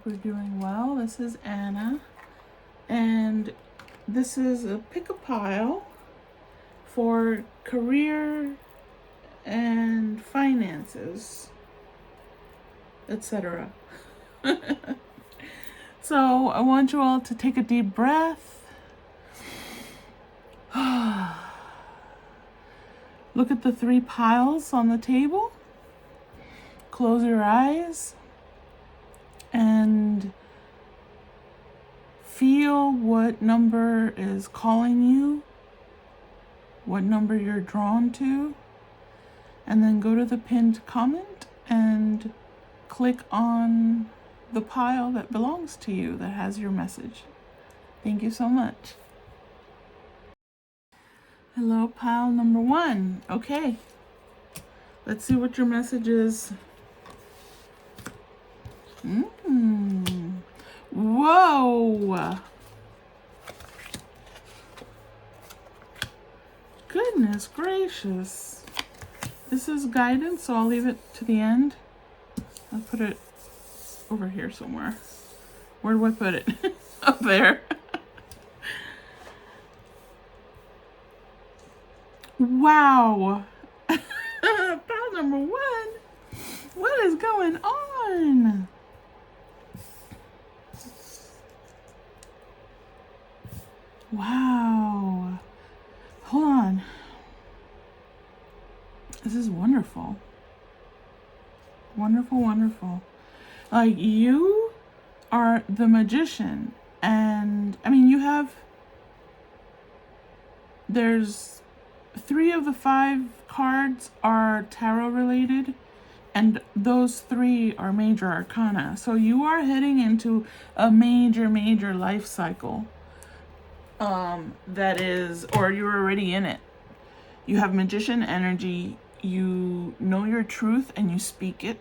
we're doing well. This is Anna, and this is a pick a pile for career and finances, etc. So I want you all to take a deep breath. Look at the 3 piles on the table. Close your eyes and feel what number is calling you, what number you're drawn to, and then go to the pinned comment and click on the pile that belongs to you, that has your message. Thank you so much. Hello, pile number 1. Okay, let's see what your message is. Whoa! Goodness gracious. This is guidance, so I'll leave it to the end. I'll put it over here somewhere. Where do I put it? Up there. Wow. Pile number 1. What is going on? Wow. Hold on. This is wonderful. Wonderful, wonderful. Like, you are the magician. And, I mean, there's 3 of the 5 cards are tarot related. And those 3 are major arcana. So you are heading into a major, major life cycle. That is, or you're already in it. You have magician energy. You know your truth and you speak it,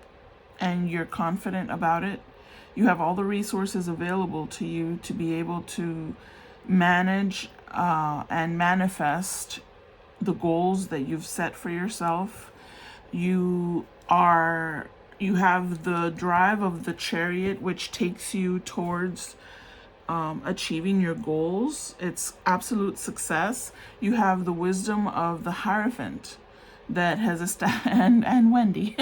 and you're confident about it. You have all the resources available to you to be able to manage and manifest the goals that you've set for yourself. You have the drive of the chariot, which takes you towards achieving your goals. It's absolute success. You have the wisdom of the Hierophant that has and Wendy.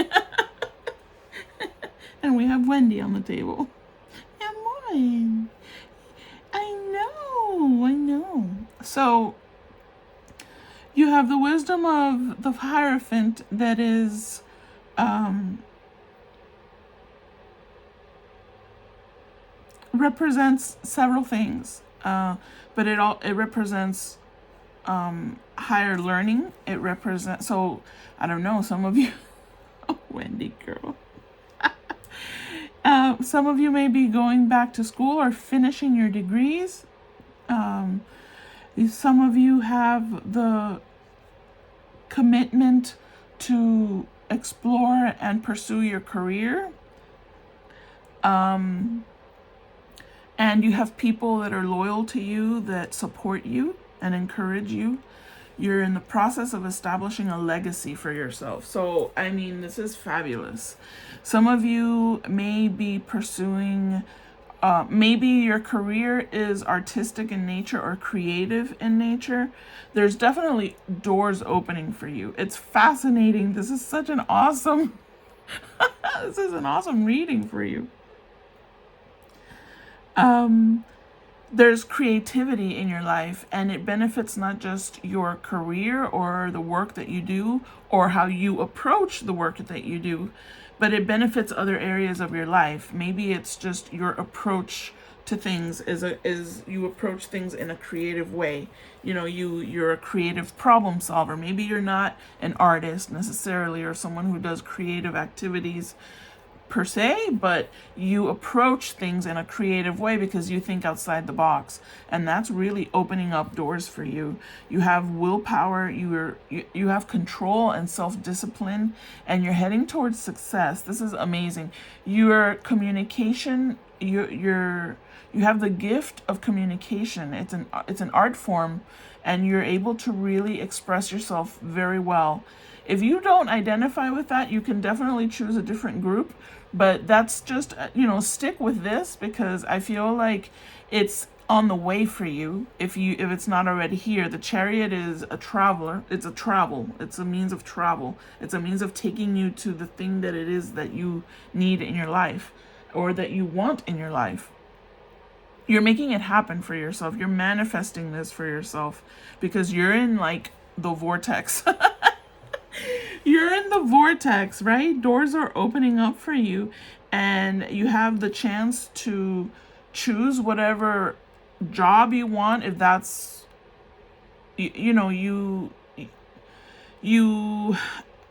And we have Wendy on the table. Come on. I know. So you have the wisdom of the Hierophant that is represents several things, but it represents higher learning. It represents, so I don't know, some of you oh, Wendy girl. Some of you may be going back to school or finishing your degrees. Some of you have the commitment to explore and pursue your career. And you have people that are loyal to you, that support you and encourage you. You're in the process of establishing a legacy for yourself. So, I mean, this is fabulous. Some of you may be pursuing, maybe your career is artistic in nature or creative in nature. There's definitely doors opening for you. It's fascinating. This is such an awesome, this is an awesome reading for you. There's creativity in your life, and it benefits not just your career or the work that you do or how you approach the work that you do, but it benefits other areas of your life. Maybe it's just your approach to things is you approach things in a creative way. You know, you're a creative problem solver. Maybe you're not an artist necessarily or someone who does creative activities per se, but you approach things in a creative way because you think outside the box, and that's really opening up doors for you. You have willpower, you have control and self-discipline, and you're heading towards success. This is amazing. Your communication, you have the gift of communication. It's an art form, and you're able to really express yourself very well. If you don't identify with that, you can definitely choose a different group. But that's just, stick with this, because I feel like it's on the way for you. If it's not already here, the Chariot is a traveler. It's a travel. It's a means of travel. It's a means of taking you to the thing that it is that you need in your life, or that you want in your life. You're making it happen for yourself. You're manifesting this for yourself, because you're in like the vortex. You're in the vortex, right? Doors are opening up for you, and you have the chance to choose whatever job you want. If that's, you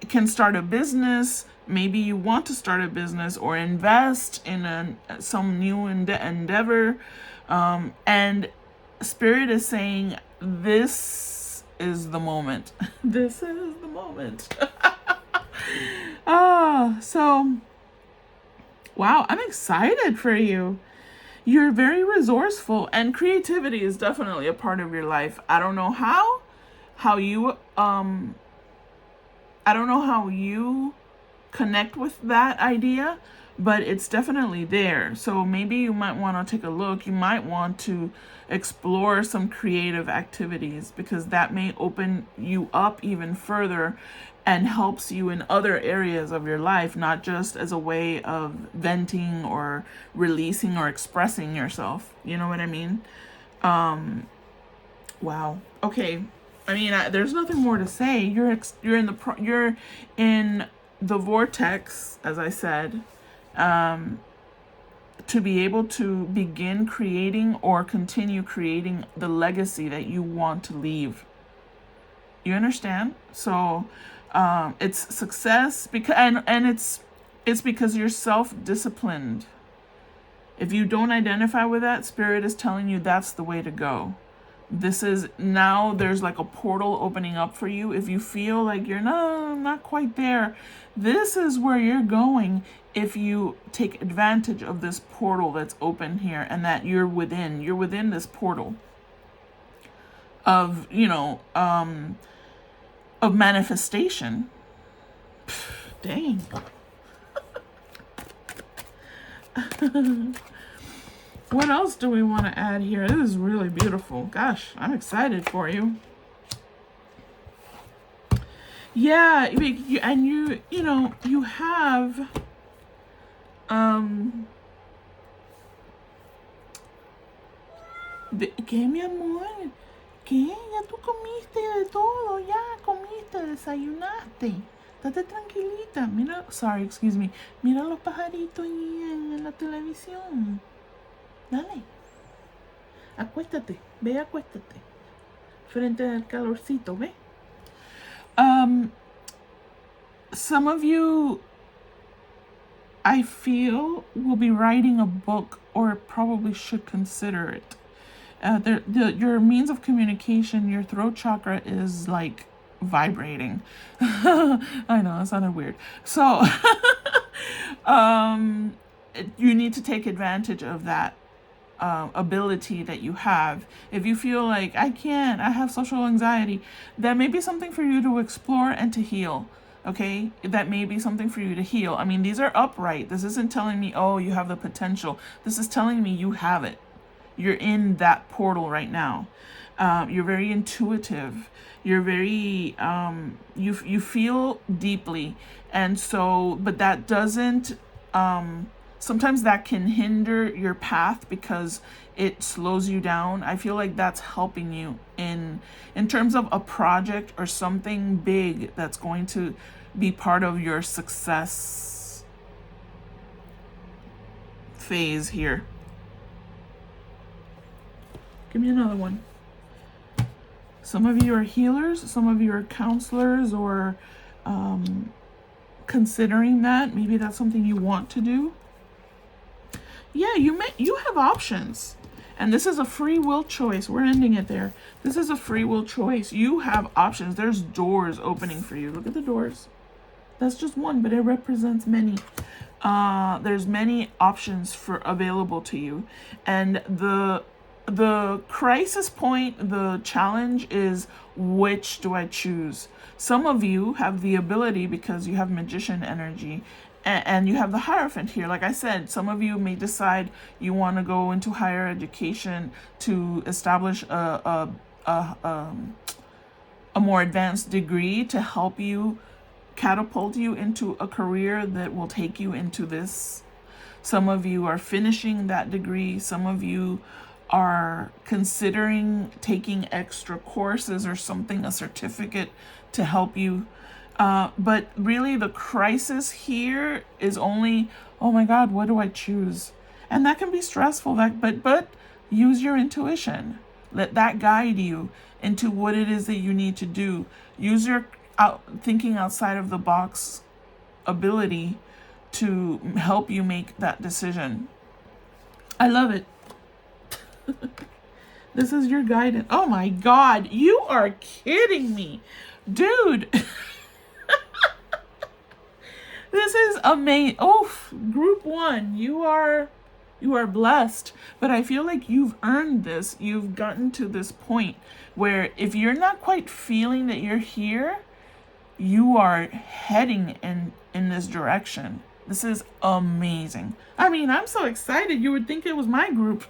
can start a business. Maybe you want to start a business or invest in some new endeavor. And Spirit is saying, this is the moment. This is the moment. So, wow, I'm excited for you. You're very resourceful, and creativity is definitely a part of your life. I don't know how you connect with that idea, but it's definitely there. So maybe you might want to take a look. You might want to explore some creative activities, because that may open you up even further and helps you in other areas of your life, not just as a way of venting or releasing or expressing yourself. You know what I mean? Wow. Okay. I mean, there's nothing more to say. You're in the vortex, as I said, to be able to begin creating or continue creating the legacy that you want to leave. You understand? So, it's success, because and it's because you're self-disciplined. If you don't identify with that, Spirit is telling you that's the way to go. This is now, there's like a portal opening up for you. If you feel like you're not quite there, this is where you're going if you take advantage of this portal that's open here, and that you're within this portal of, of manifestation. Dang. What else do we want to add here? This is really beautiful. Gosh, I'm excited for you. Yeah, and you have ¿qué, mi amor? ¿Qué? Ya tú comiste de todo, ya comiste, desayunaste. Estate tranquilita. Mira, sorry, excuse me. Mira los pajaritos ahí en la televisión. Dale. Acuéstate. Ve, acuéstate. Frente al calorcito, ¿ve? Some of you, I feel, will be writing a book, or probably should consider it. Your means of communication, your throat chakra is like vibrating. I know, it sounded weird. So, you need to take advantage of that ability that you have. If you feel like, I have social anxiety, that may be something for you to explore and to heal. Okay, that may be something for you to heal. I mean, these are upright. This isn't telling me, oh, you have the potential. This is telling me you have it. You're in that portal right now. You're very intuitive. You're very, you feel deeply. And so, but that doesn't, sometimes that can hinder your path because it slows you down. I feel like that's helping you in terms of a project or something big that's going to be part of your success phase here. Give me another one. Some of you are healers, some of you are counselors, or considering that. Maybe that's something you want to do. Yeah, you have options. And this is a free will choice. We're ending it there. This is a free will choice. You have options. There's doors opening for you. Look at the doors. That's just one, but it represents many. There's many options available to you. And the crisis point, the challenge is, which do I choose? Some of you have the ability, because you have magician energy, and you have the Hierophant here. Like I said, some of you may decide you want to go into higher education to establish a more advanced degree to help you catapult you into a career that will take you into this. Some of you are finishing that degree. Some of you are considering taking extra courses or something, a certificate to help you. But really the crisis here is only, oh my God, what do I choose? And that can be stressful, but use your intuition. Let that guide you into what it is that you need to do. Use your thinking outside of the box ability to help you make that decision. I love it. This is your guidance. Oh my God, you are kidding me, dude. This is amazing. Oh, group 1, you are blessed. But I feel like you've earned this. You've gotten to this point where if you're not quite feeling that you're here, you are heading in this direction. This is amazing. I mean, I'm so excited. You would think it was my group.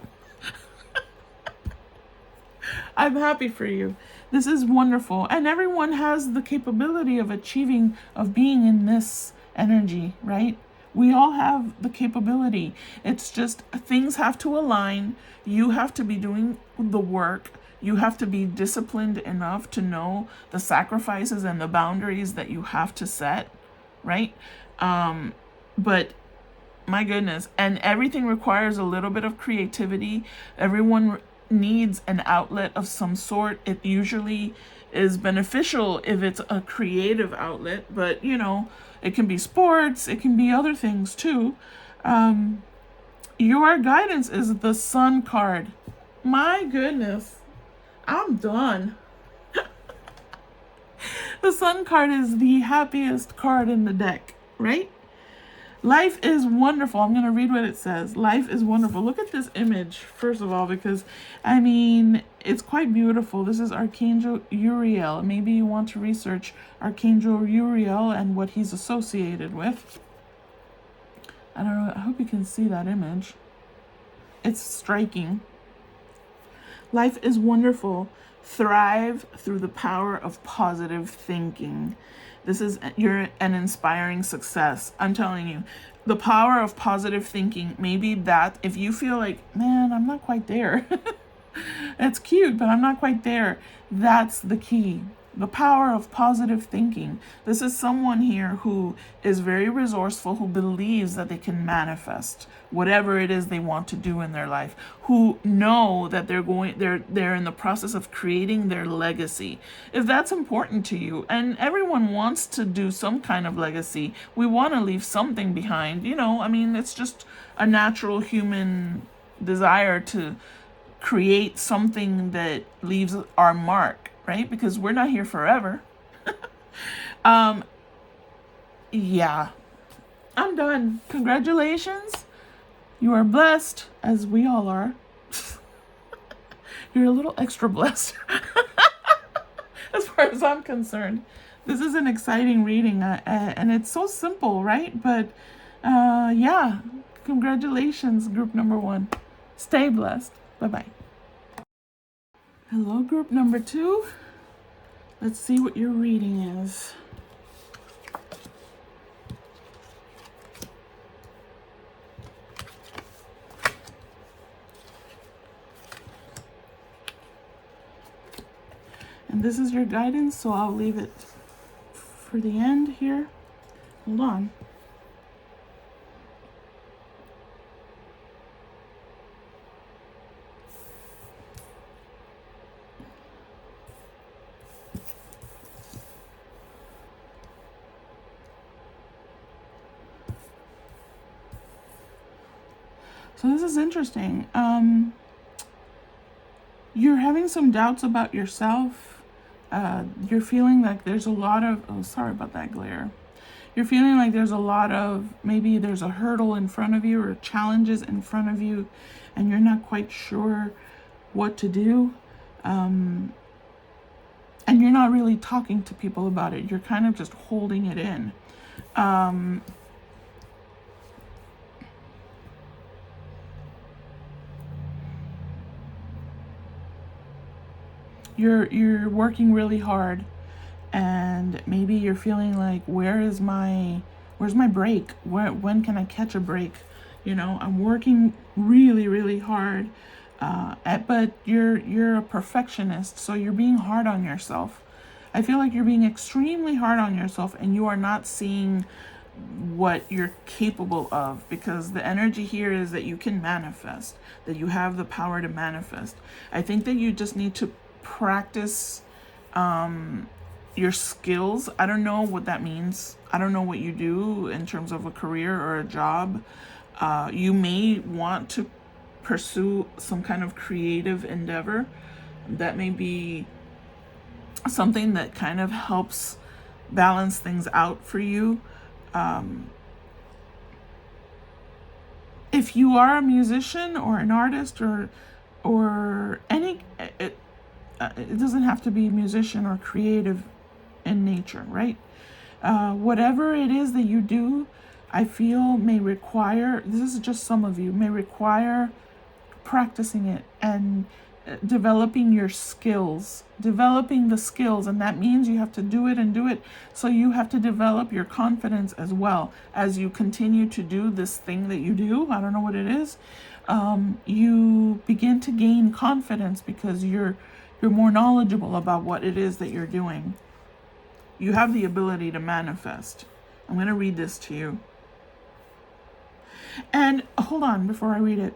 I'm happy for you. This is wonderful. And everyone has the capability of achieving, of being in this energy, right? We all have the capability. It's just things have to align. You have to be doing the work. You have to be disciplined enough to know the sacrifices and the boundaries that you have to set, right? But my goodness, and everything requires a little bit of creativity. Everyone needs an outlet of some sort. It usually is beneficial if it's a creative outlet, but you know, it can be sports, it can be other things too. Your guidance is the Sun card. My goodness, I'm done. The Sun card is the happiest card in the deck, right? Life is wonderful. I'm going to read what it says. Life is wonderful. Look at this image, first of all, because, I mean, it's quite beautiful. This is Archangel Uriel. Maybe you want to research Archangel Uriel and what he's associated with. I don't know. I hope you can see that image. It's striking. Life is wonderful. Thrive through the power of positive thinking. You're an inspiring success. I'm telling you, the power of positive thinking. Maybe that if you feel like, man, I'm not quite there. It's cute, but I'm not quite there. That's the key. The power of positive thinking. This is someone here who is very resourceful, who believes that they can manifest whatever it is they want to do in their life, who know that they're in the process of creating their legacy. If that's important to you, and everyone wants to do some kind of legacy, we want to leave something behind, you know, I mean, it's just a natural human desire to create something that leaves our mark, right? Because we're not here forever. Yeah, I'm done. Congratulations. You are blessed, as we all are. You're a little extra blessed. As far as I'm concerned. This is an exciting reading, and it's so simple, right? But yeah, congratulations, group number 1. Stay blessed. Bye-bye. Hello, group number 2. Let's see what your reading is. And this is your guidance, so I'll leave it for the end here. Hold on. So this is interesting. You're having some doubts about yourself. You're feeling like there's a lot of, oh, sorry about that glare. You're feeling like there's a lot of, maybe there's a hurdle in front of you or challenges in front of you, and you're not quite sure what to do. And you're not really talking to people about it. You're kind of just holding it in. You're working really hard, and maybe you're feeling like, where's my break? When can I catch a break? I'm working really, really hard, but you're a perfectionist, so you're being hard on yourself. I feel like you're being extremely hard on yourself, and you are not seeing what you're capable of, because the energy here is that you can manifest, that you have the power to manifest. I think that you just need to practice your skills. I don't know what that means. I don't know what you do in terms of a career or a job. You may want to pursue some kind of creative endeavor. That may be something that kind of helps balance things out for you. If you are a musician or an artist or any, it doesn't have to be musician or creative in nature, right? Whatever it is that you do, I feel may require, this is just some of you, may require practicing it and developing your skills, developing the skills. And that means you have to do it and do it. So you have to develop your confidence as well as you continue to do this thing that you do. I don't know what it is. You begin to gain confidence because you're more knowledgeable about what it is that you're doing. You have the ability to manifest. I'm going to read this to you. And hold on before I read it.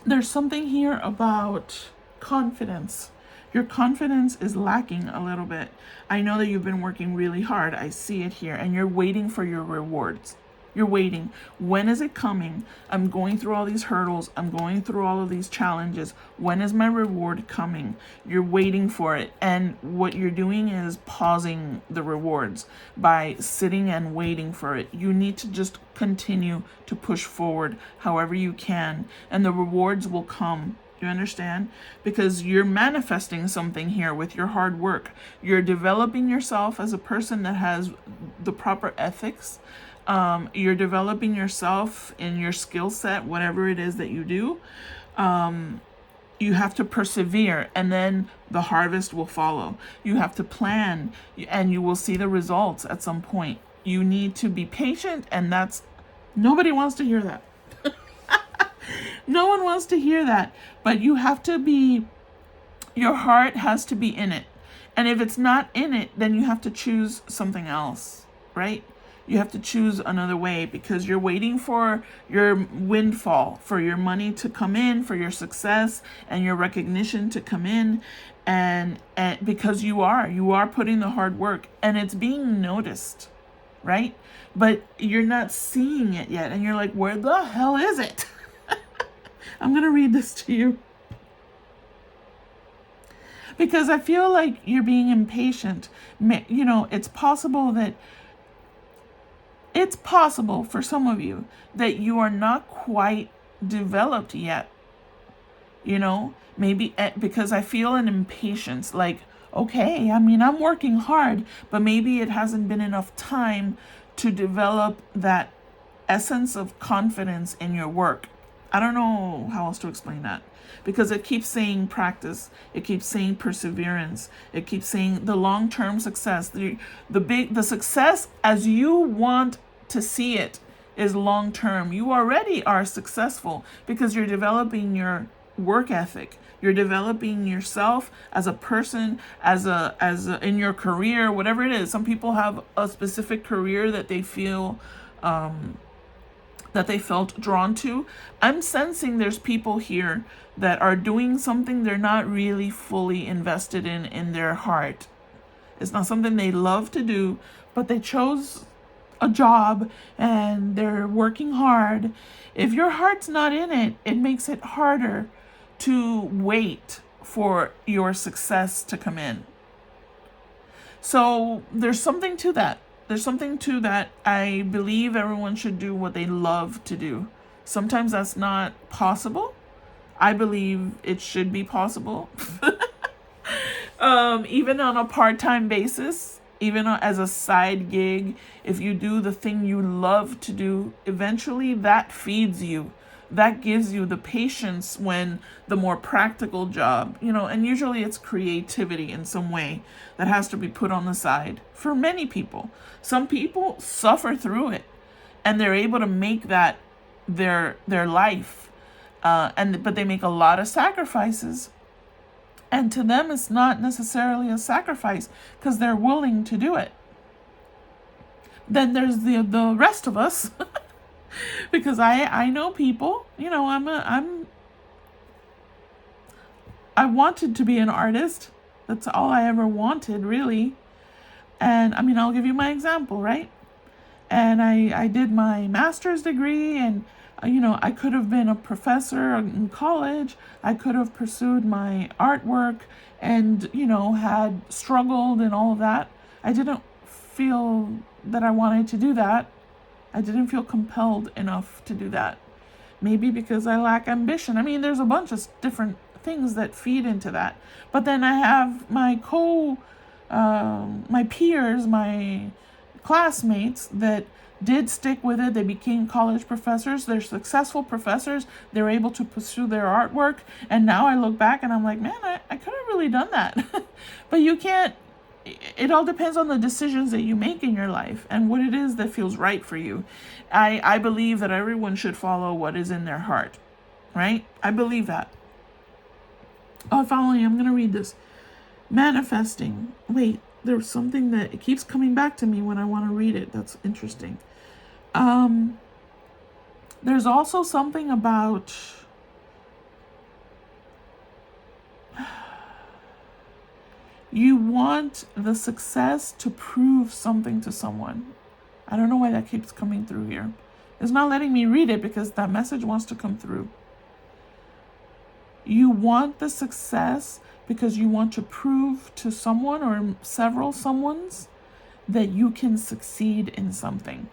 There's something here about confidence. Your confidence is lacking a little bit. I know that you've been working really hard. I see it here. And you're waiting for your rewards. You're waiting. When is it coming? I'm going through all these hurdles. I'm going through all of these challenges. When is my reward coming? You're waiting for it. And what you're doing is pausing the rewards by sitting and waiting for it. You need to just continue to push forward however you can, and the rewards will come. You understand? Because you're manifesting something here with your hard work. You're developing yourself as a person that has the proper ethics. You're developing yourself in your skill set, whatever it is that you do. You have to persevere, and then the harvest will follow. You have to plan, and you will see the results at some point. You need to be patient, and nobody wants to hear that. No one wants to hear that, but you have to be, your heart has to be in it. And if it's not in it, then you have to choose something else, right? You have to choose another way, because you're waiting for your windfall, for your money to come in, for your success and your recognition to come in. And because you are putting the hard work, and it's being noticed, right? But you're not seeing it yet. And you're like, where the hell is it? I'm going to read this to you, because I feel like you're being impatient. It's possible for some of you that you are not quite developed yet. Maybe because I feel an impatience, like, okay, I'm working hard, but maybe it hasn't been enough time to develop that essence of confidence in your work. I don't know how else to explain that, because it keeps saying practice, it keeps saying perseverance, it keeps saying the long-term success, the success as you want to see it is long-term. You already are successful because you're developing your work ethic. You're developing yourself as a person, as in your career, whatever it is. Some people have a specific career that they feel that they felt drawn to. I'm sensing there's people here that are doing something they're not really fully invested in their heart. It's not something they love to do, but they chose a job and they're working hard. If your heart's not in it, it makes it harder to wait for your success to come in. So there's something to that. I believe everyone should do what they love to do. Sometimes that's not possible. I believe it should be possible. Even on a part-time basis, even as a side gig, if you do the thing you love to do, eventually that feeds you. That gives you the patience when the more practical job, and usually it's creativity in some way that has to be put on the side for many people. Some people suffer through it and they're able to make that their life. But they make a lot of sacrifices. And to them, it's not necessarily a sacrifice because they're willing to do it. Then there's the rest of us, because I know people. I wanted to be an artist. That's all I ever wanted, really. And I'll give you my example, right? And I did my master's degree, and I could have been a professor in college. I could have pursued my artwork and, had struggled and all of that. I didn't feel that I wanted to do that. I didn't feel compelled enough to do that. Maybe because I lack ambition. There's a bunch of different things that feed into that. But then I have my peers, my classmates that did stick with it. They became college professors. They're successful professors. They're able to pursue their artwork. And now I look back and I'm like, man, I could have really done that. But you can't. It all depends on the decisions that you make in your life and what it is that feels right for you. I believe that everyone should follow what is in their heart, right? I believe that. Oh, finally, I'm going to read this. Manifesting. Wait, there's something that it keeps coming back to me when I want to read it. That's interesting. There's also something about you want the success to prove something to someone. I don't know why that keeps coming through here. It's not letting me read it because that message wants to come through. You want the success because you want to prove to someone or several someones that you can succeed in something.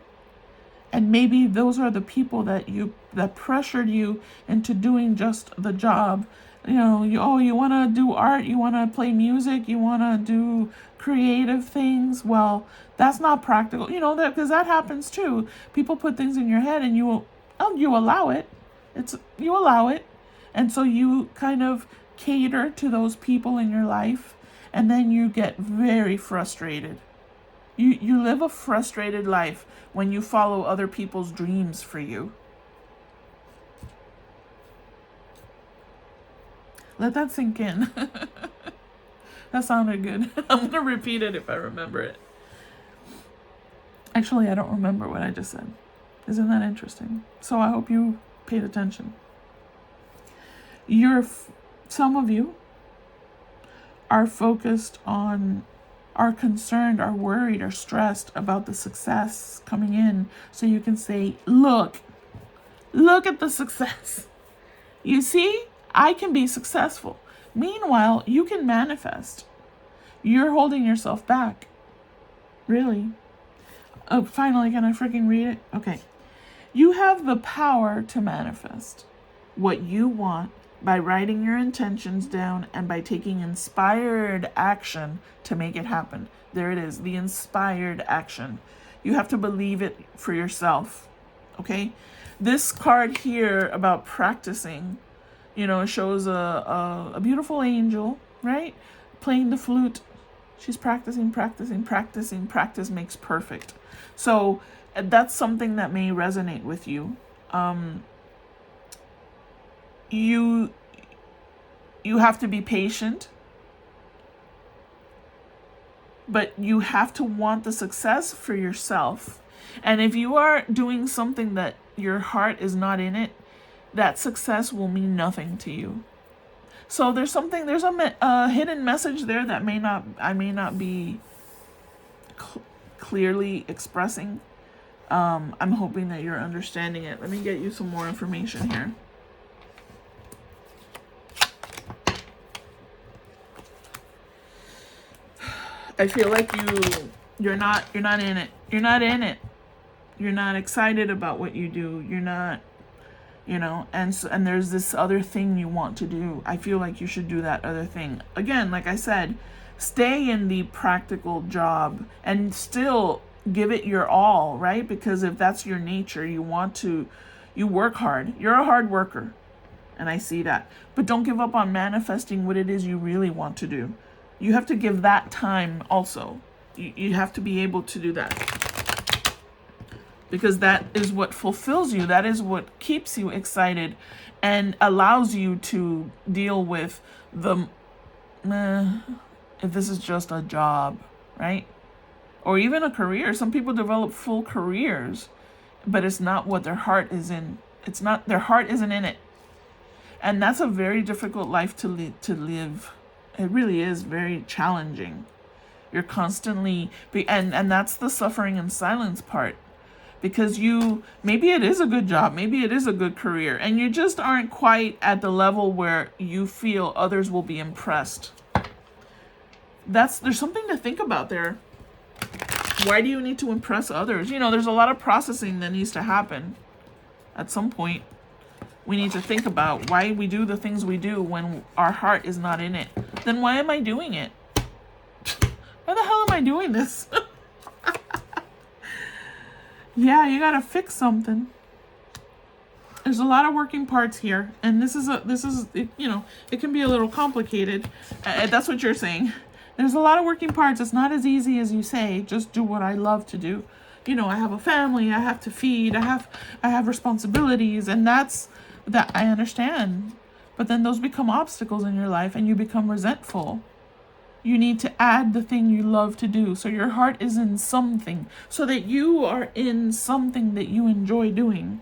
And maybe those are the people that pressured you into doing just the job. You want to do art, you want to play music, you want to do creative things. Well, that's not practical, because that happens too. People put things in your head and you allow it. You allow it. And so you kind of cater to those people in your life, and then you get very frustrated. You live a frustrated life when you follow other people's dreams for you. Let that sink in. That sounded good. I'm going to repeat it if I remember it. Actually, I don't remember what I just said. Isn't that interesting? So I hope you paid attention. Some of you are focused on, are concerned, are worried, are stressed about the success coming in. So you can say, look at the success. You see, I can be successful. Meanwhile, you can manifest. You're holding yourself back. Really. Oh, finally, can I freaking read it? Okay. You have the power to manifest what you want by writing your intentions down and by taking inspired action to make it happen. There it is, the inspired action. You have to believe it for yourself, okay? This card here about practicing, shows a beautiful angel, right? Playing the flute. She's practicing. Practice makes perfect. So that's something that may resonate with you. You have to be patient, but you have to want the success for yourself. And if you are doing something that your heart is not in it, that success will mean nothing to you. So there's a hidden message there that I may not be clearly expressing. I'm hoping that you're understanding it. Let me get you some more information here. I feel like you're not in it. You're not in it. You're not excited about what you do. You're not, and there's this other thing you want to do. I feel like you should do that other thing. Again, like I said, stay in the practical job and still give it your all, right? Because if that's your nature, you work hard. You're a hard worker. And I see that. But don't give up on manifesting what it is you really want to do. You have to give that time also. You have to be able to do that. Because that is what fulfills you. That is what keeps you excited and allows you to deal with the, if this is just a job, right? Or even a career. Some people develop full careers, but it's not what their heart is in. Their heart isn't in it. And that's a very difficult life to live. It really is very challenging. You're constantly, and that's the suffering in silence part. Because maybe it is a good job, maybe it is a good career, and you just aren't quite at the level where you feel others will be impressed. There's something to think about there. Why do you need to impress others? There's a lot of processing that needs to happen at some point. We need to think about why we do the things we do when our heart is not in it. Then why am I doing it? Why the hell am I doing this? Yeah, you gotta fix something. There's a lot of working parts here, and this is it can be a little complicated. That's what you're saying. There's a lot of working parts. It's not as easy as you say. Just do what I love to do. I have a family I have to feed. I have responsibilities, and that I understand. But then those become obstacles in your life, and you become resentful. You need to add the thing you love to do, so your heart is in something, so that you are in something that you enjoy doing.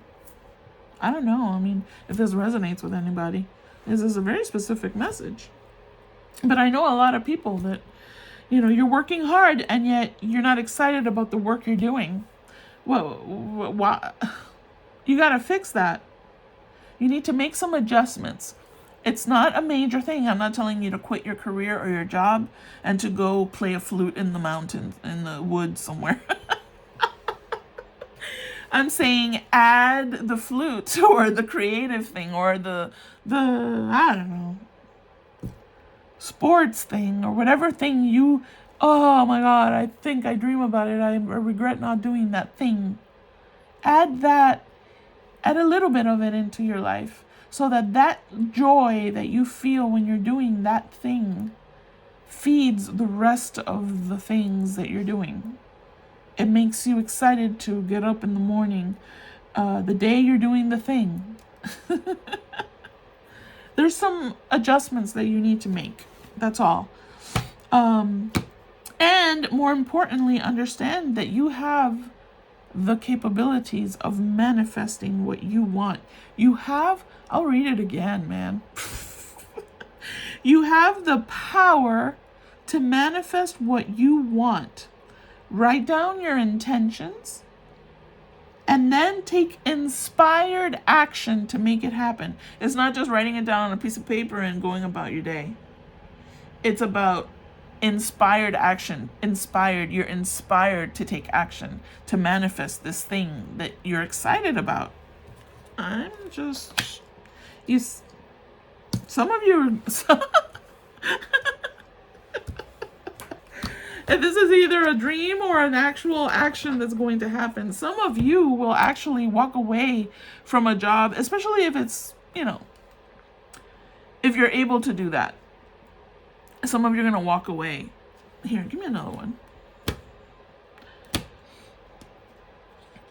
I don't know. I mean, if this resonates with anybody, this is a very specific message. But I know a lot of people that, you're working hard and yet you're not excited about the work you're doing. Well, why? You got to fix that. You need to make some adjustments. It's not a major thing. I'm not telling you to quit your career or your job and to go play a flute in the mountains, in the woods somewhere. I'm saying add the flute or the creative thing or the I don't know, sports thing or whatever thing oh my God, I think I dream about it. I regret not doing that thing. Add a little bit of it into your life so that joy that you feel when you're doing that thing feeds the rest of the things that you're doing. It makes you excited to get up in the morning, the day you're doing the thing. There's some adjustments that you need to make. That's all. And more importantly, understand that you have the capabilities of manifesting what you want. I'll read it again, man. You have the power to manifest what you want. Write down your intentions and then take inspired action to make it happen. It's not just writing it down on a piece of paper and going about your day. It's about inspired action. You're inspired to take action, to manifest this thing that you're excited about. Some of you if this is either a dream or an actual action that's going to happen, some of you will actually walk away from a job, especially if it's, if you're able to do that. Some of you are going to walk away. Here, give me another one.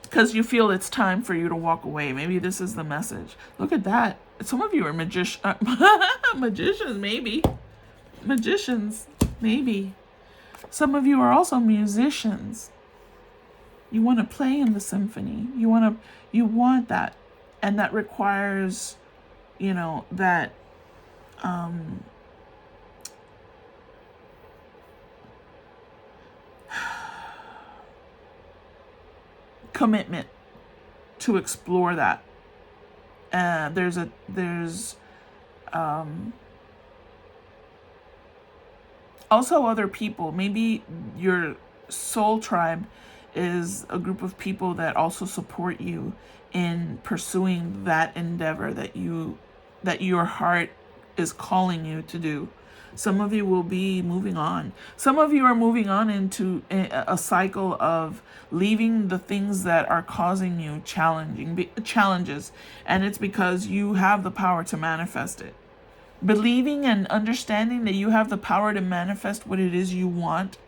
Because you feel it's time for you to walk away. Maybe this is the message. Look at that. Some of you are magicians, maybe. Magicians, maybe. Some of you are also musicians. You want to play in the symphony. You want that. And that requires, that commitment to explore that. There's also other people. Maybe your soul tribe is a group of people that also support you in pursuing that endeavor that your heart is calling you to do. Some of you will be moving on. Some of you are moving on into a cycle of leaving the things that are causing you challenges, and it's because you have the power to manifest it. Believing and understanding that you have the power to manifest what it is you want,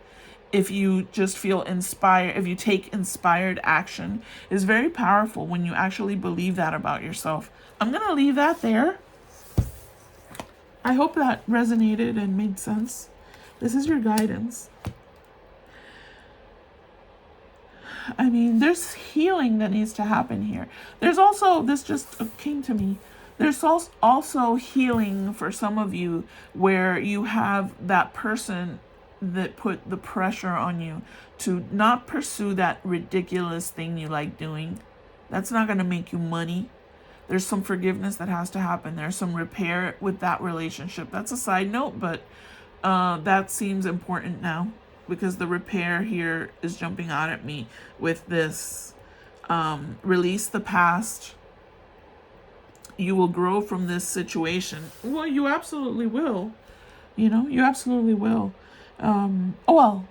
if you just feel inspired, if you take inspired action, is very powerful when you actually believe that about yourself. I'm going to leave that there. I hope that resonated and made sense. This is your guidance. I mean, there's healing that needs to happen here. There's also, this just came to me, there's also healing for some of you where you have that person that put the pressure on you to not pursue that ridiculous thing you like doing. That's not going to make you money. There's some forgiveness that has to happen. There's some repair with that relationship. That's a side note, but that seems important now because the repair here is jumping out at me with this. Release the past. You will grow from this situation. Well, you absolutely will. You absolutely will. Well,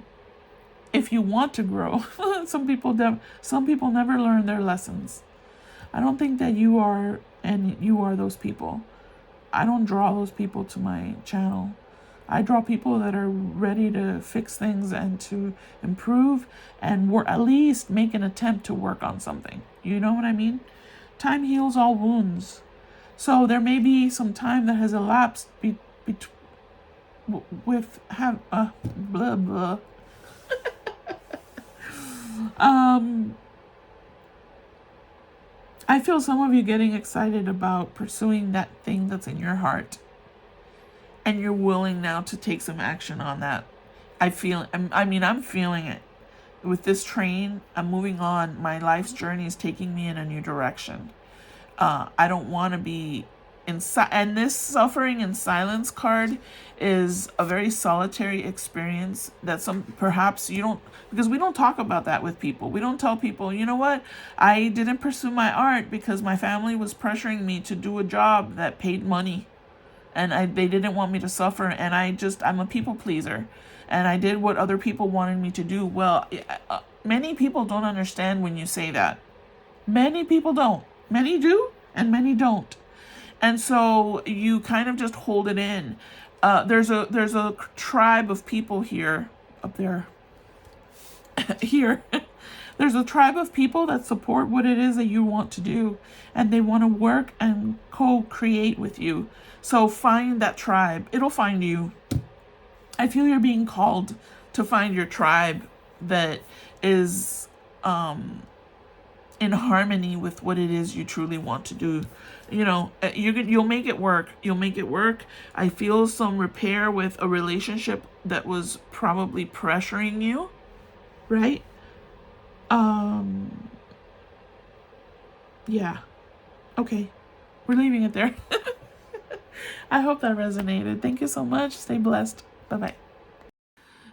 if you want to grow, some people never learn their lessons. I don't think that you are those people. I don't draw those people to my channel. I draw people that are ready to fix things and to improve and at least make an attempt to work on something. You know what I mean? Time heals all wounds. So there may be some time that has elapsed blah blah. I feel some of you getting excited about pursuing that thing that's in your heart. And you're willing now to take some action on that. I'm feeling it. With this train, I'm moving on. My life's journey is taking me in a new direction. I don't want to be and this suffering in silence card is a very solitary experience that perhaps you don't, because we don't talk about that with people. We don't tell people, you know what, I didn't pursue my art because my family was pressuring me to do a job that paid money and they didn't want me to suffer, and I'm a people pleaser and I did what other people wanted me to do. Well, many people don't understand when you say that. Many people don't. Many do and many don't. And so you kind of just hold it in. There's a tribe of people here, up there, here. There's a tribe of people that support what it is that you want to do, and they want to work and co-create with you. So find that tribe. It'll find you. I feel you're being called to find your tribe that is in harmony with what it is you truly want to do. You'll make it work. You'll make it work. I feel some repair with a relationship that was probably pressuring you, right? Yeah. Okay. We're leaving it there. I hope that resonated. Thank you so much. Stay blessed. Bye-bye.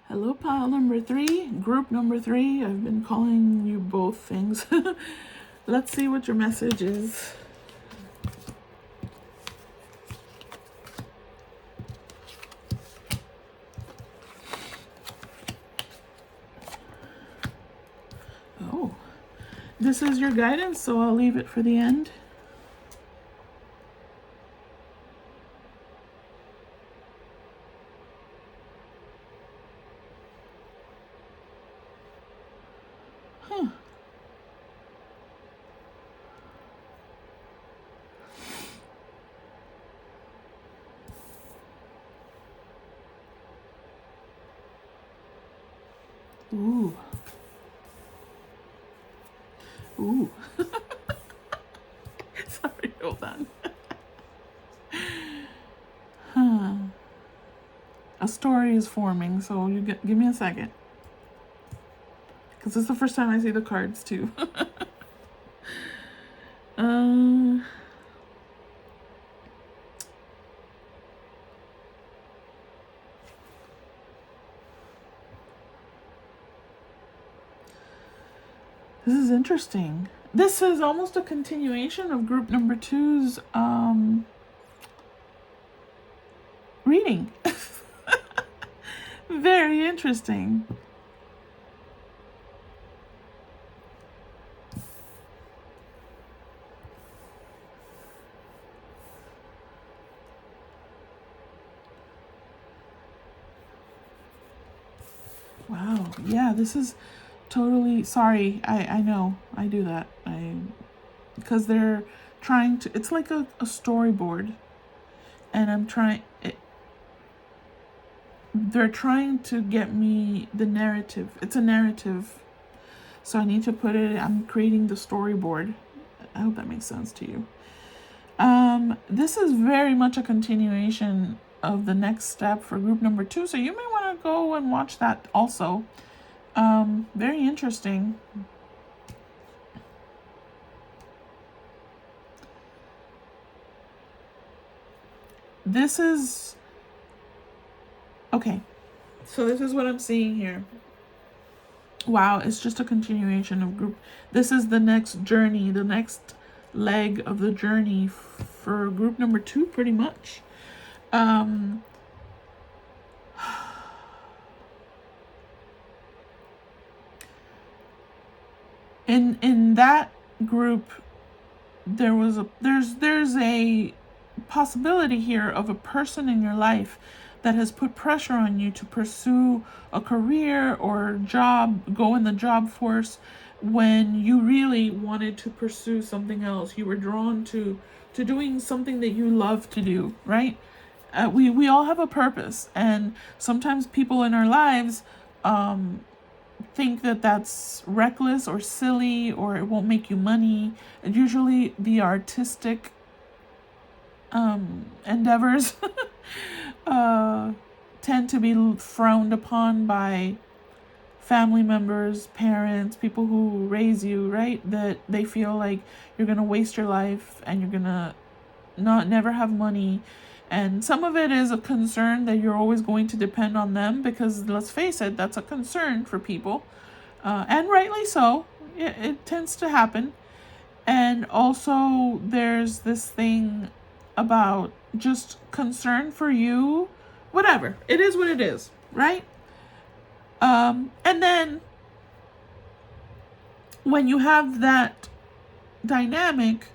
Hello, pile number 3, group number 3. I've been calling you both things. Let's see what your message is. Oh, this is your guidance, so I'll leave it for the end. Ooh. Ooh. Sorry, hold on. A story is forming, so give me a second. Because this is the first time I see the cards, too. This is interesting. This is almost a continuation of group number two's reading. Very interesting. Wow. Yeah, this is totally sorry. I know. I do that. Because they're trying to, it's like a storyboard. And they're trying to get me the narrative. It's a narrative. So I need to put it, I'm creating the storyboard. I hope that makes sense to you. This is very much a continuation of the next step for group number two. So you may want to go and watch that also. Very interesting. This is, okay. So this is what I'm seeing here. Wow, it's just a continuation of group. This is the next journey, the next leg of the journey for group number two, pretty much. In that group, there's a possibility here of a person in your life that has put pressure on you to pursue a career or job, go in the job force, when you really wanted to pursue something else. You were drawn to doing something that you love to do, right? We all have a purpose, and sometimes people in our lives think that that's reckless or silly, or it won't make you money. And usually the artistic endeavors tend to be frowned upon by family members, parents, people who raise you, right? That they feel like you're gonna waste your life and you're gonna never have money. And some of it is a concern that you're always going to depend on them, because let's face it, that's a concern for people, and rightly so. It tends to happen. And also there's this thing about just concern for you, whatever. It is what it is, right? And then when you have that dynamic,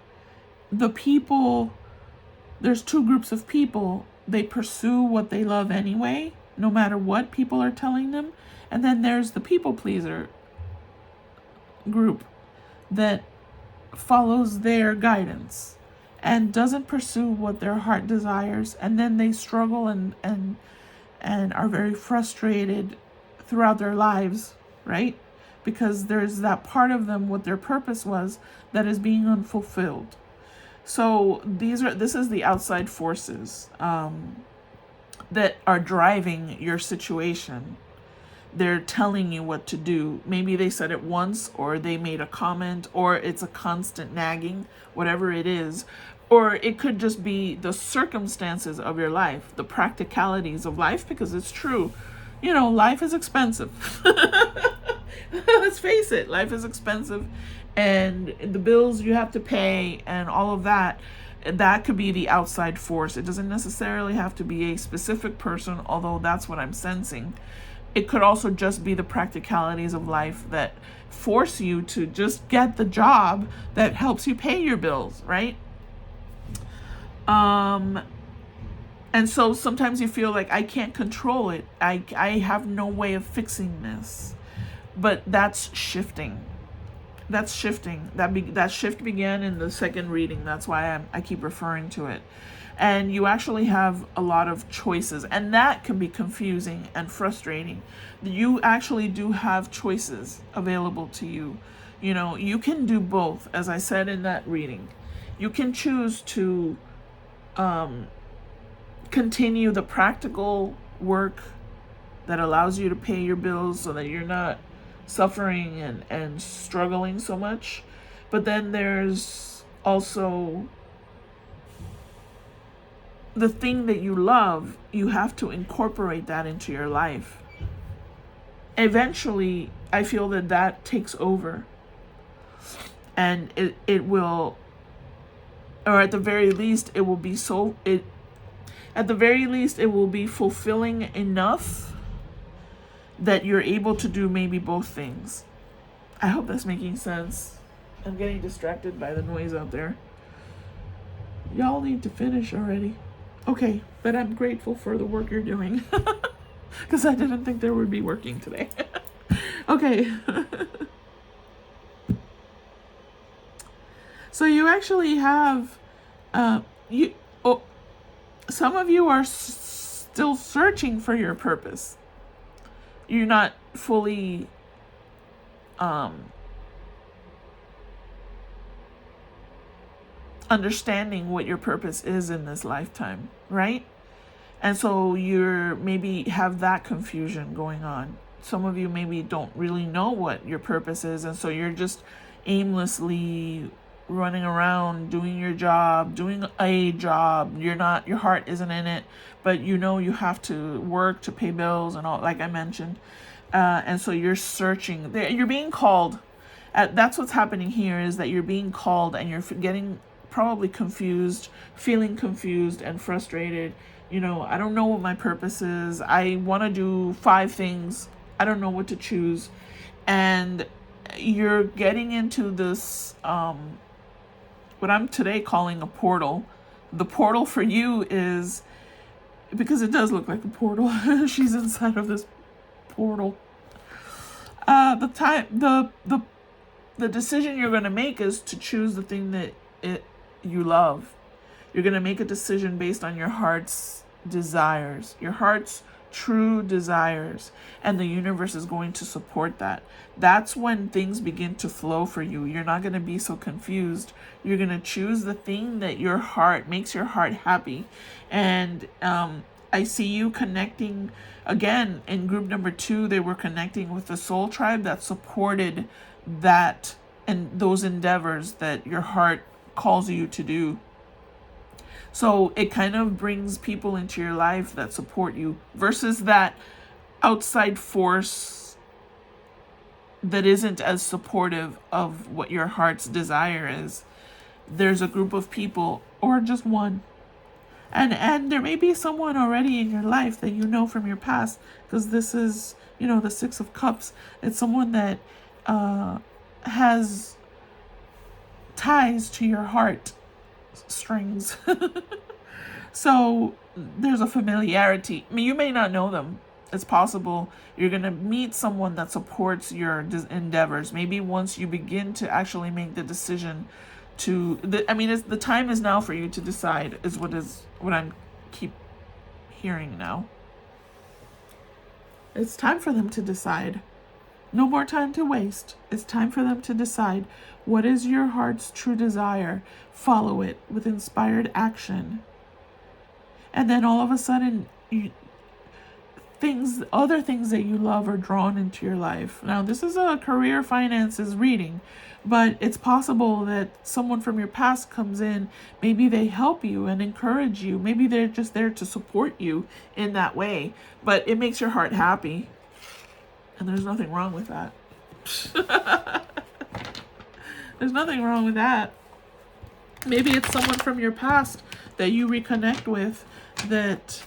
there's two groups of people. They pursue what they love anyway, no matter what people are telling them. And then there's the people pleaser group that follows their guidance and doesn't pursue what their heart desires. And then they struggle and are very frustrated throughout their lives, right? Because there's that part of them, what their purpose was, that is being unfulfilled. So this is the outside forces that are driving your situation. They're telling you what to do. Maybe they said it once, or they made a comment, or it's a constant nagging, whatever it is. Or it could just be the circumstances of your life, the practicalities of life, because it's true. You know, life is expensive. Let's face it, life is expensive. And the bills you have to pay and all of that, that could be the outside force. It doesn't necessarily have to be a specific person, although that's what I'm sensing. It could also just be the practicalities of life that force you to just get the job that helps you pay your bills, right? And so sometimes you feel like, I can't control it. I have no way of fixing this. But that's shifting. That's shifting. That shift began in the second reading. That's why I keep referring to it. And you actually have a lot of choices, and that can be confusing and frustrating. You actually do have choices available to you. You know, you can do both, as I said in that reading. You can choose to continue the practical work that allows you to pay your bills so that you're not suffering and struggling so much. But then there's also the thing that you love. You have to incorporate that into your life. Eventually, I feel that takes over. and it will, or at the very least it will be so it at the very least it will be fulfilling enough that you're able to do maybe both things. I hope that's making sense. I'm getting distracted by the noise out there. Y'all need to finish already. Okay, but I'm grateful for the work you're doing. Because I didn't think there would be working today. Okay. So you actually have, some of you are still searching for your purpose. You're not fully, understanding what your purpose is in this lifetime, right? And so you're maybe have that confusion going on. Some of you maybe don't really know what your purpose is, and so you're just aimlessly running around doing your job, doing a job. Your heart isn't in it, but you know you have to work to pay bills and all, like I mentioned. And so you're searching. You're being called. That's what's happening here, is that you're being called and you're getting probably confused, feeling confused and frustrated. I don't know what my purpose is. I want to do 5 things. I don't know what to choose. And you're getting into this, what I'm today calling a portal. The portal for you is, because it does look like a portal. She's inside of this portal. The decision you're going to make is to choose the thing that you love. You're going to make a decision based on your heart's desires, your heart's true desires, and the universe is going to support that. That's when things begin to flow for you. You're not going to be so confused. You're going to choose the thing that your heart makes your heart happy. And I see you connecting again in group number 2. They were connecting with the soul tribe that supported that and those endeavors that your heart calls you to do. So it kind of brings people into your life that support you versus that outside force that isn't as supportive of what your heart's desire is. There's a group of people, or just one, and there may be someone already in your life that you know from your past, because this is, the 6 of Cups. It's someone that has ties to your heart strings. So there's a familiarity. I mean, you may not know them. It's possible you're going to meet someone that supports your endeavors. Maybe once you begin to actually make the decision the time is now for you to decide, is what I'm keep hearing now. It's time for them to decide. No more time to waste. It's time for them to decide what is your heart's true desire. Follow it with inspired action. And then all of a sudden, other things that you love are drawn into your life. Now, this is a career finances reading, but it's possible that someone from your past comes in. Maybe they help you and encourage you. Maybe they're just there to support you in that way. But it makes your heart happy. And there's nothing wrong with that. There's nothing wrong with that. Maybe it's someone from your past that you reconnect with that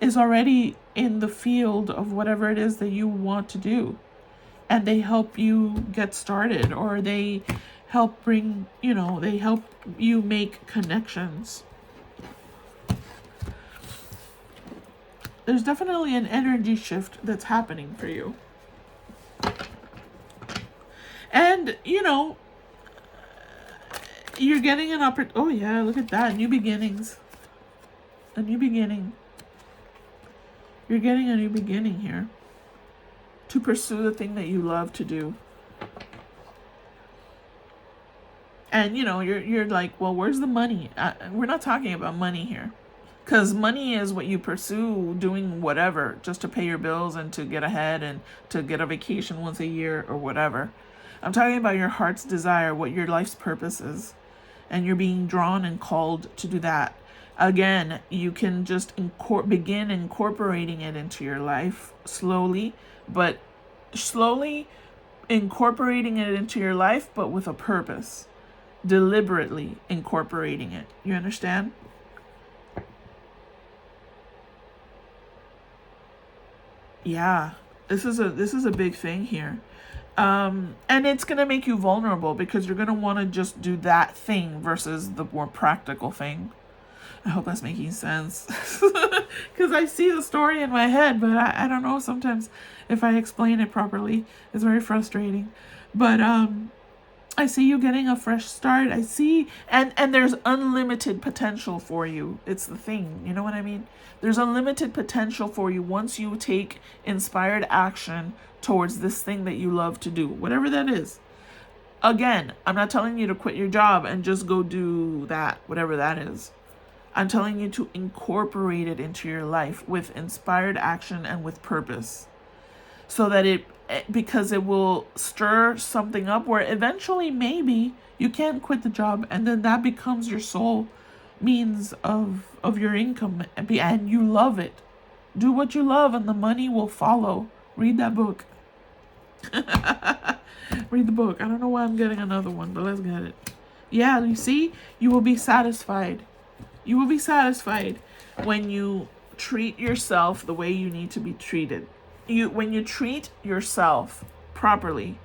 is already in the field of whatever it is that you want to do. And they help you get started, or they help they help you make connections. There's definitely an energy shift that's happening for you. And, you're getting an opportunity. Oh, yeah, look at that. New beginnings. A new beginning. You're getting a new beginning here to pursue the thing that you love to do. And, you're like, well, where's the money? We're not talking about money here. Because money is what you pursue doing whatever, just to pay your bills and to get ahead and to get a vacation once a year or whatever. I'm talking about your heart's desire, what your life's purpose is. And you're being drawn and called to do that. Again, you can just begin incorporating it into your life slowly, but slowly incorporating it into your life, but with a purpose. Deliberately incorporating it. You understand? Yeah. This is a big thing here. And it's going to make you vulnerable because you're going to want to just do that thing versus the more practical thing. I hope that's making sense. Because I see the story in my head, but I don't know sometimes if I explain it properly. It's very frustrating. But I see you getting a fresh start. I see, and there's unlimited potential for you. It's the thing, you know what I mean? There's unlimited potential for you once you take inspired action towards this thing that you love to do, whatever that is. Again, I'm not telling you to quit your job and just go do that, whatever that is. I'm telling you to incorporate it into your life with inspired action and with purpose, so that because it will stir something up where eventually maybe you can quit the job, and then that becomes your sole means of your income, and you love it. Do what you love and the money will follow. Read that book. Read the book. I don't know why I'm getting another one, but let's get it. Yeah, you see, you will be satisfied. You will be satisfied when you treat yourself the way you need to be treated. When you treat yourself properly,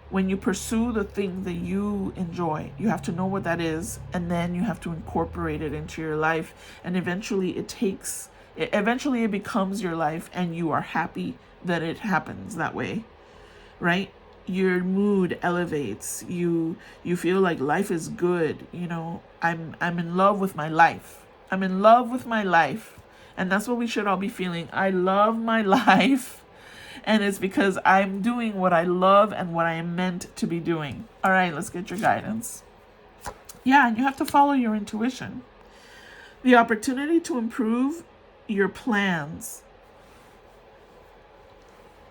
when you pursue the thing that you enjoy, you have to know what that is, and then you have to incorporate it into your life, and eventually it becomes your life, and you are happy that it happens that way, right? Your mood elevates. You feel like life is good. You know, I'm in love with my life. I'm in love with my life. And that's what we should all be feeling. I love my life. And it's because I'm doing what I love and what I am meant to be doing. All right, let's get your guidance. Yeah, and you have to follow your intuition. The opportunity to improve your plans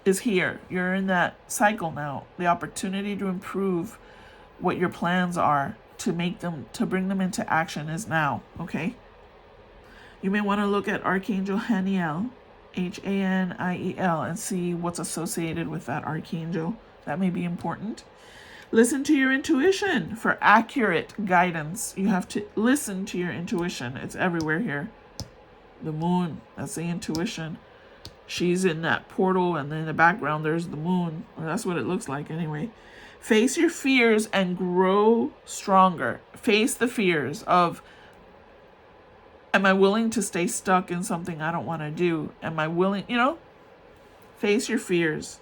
is here. You're in that cycle now. The opportunity to improve what your plans are, to bring them into action is now, okay? You may want to look at Archangel Haniel, Haniel, and see what's associated with that archangel. That may be important. Listen to your intuition for accurate guidance. You have to listen to your intuition. It's everywhere here. The moon, that's the intuition. She's in that portal, and then in the background there's the moon. Well, that's what it looks like anyway. Face your fears and grow stronger. Face the fears of, am I willing to stay stuck in something I don't want to do? Am I willing, face your fears,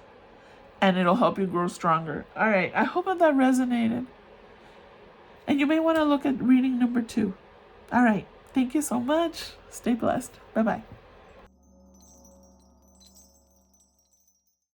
and it'll help you grow stronger. All right, I hope that resonated. And you may want to look at reading number 2. All right, thank you so much. Stay blessed. Bye-bye.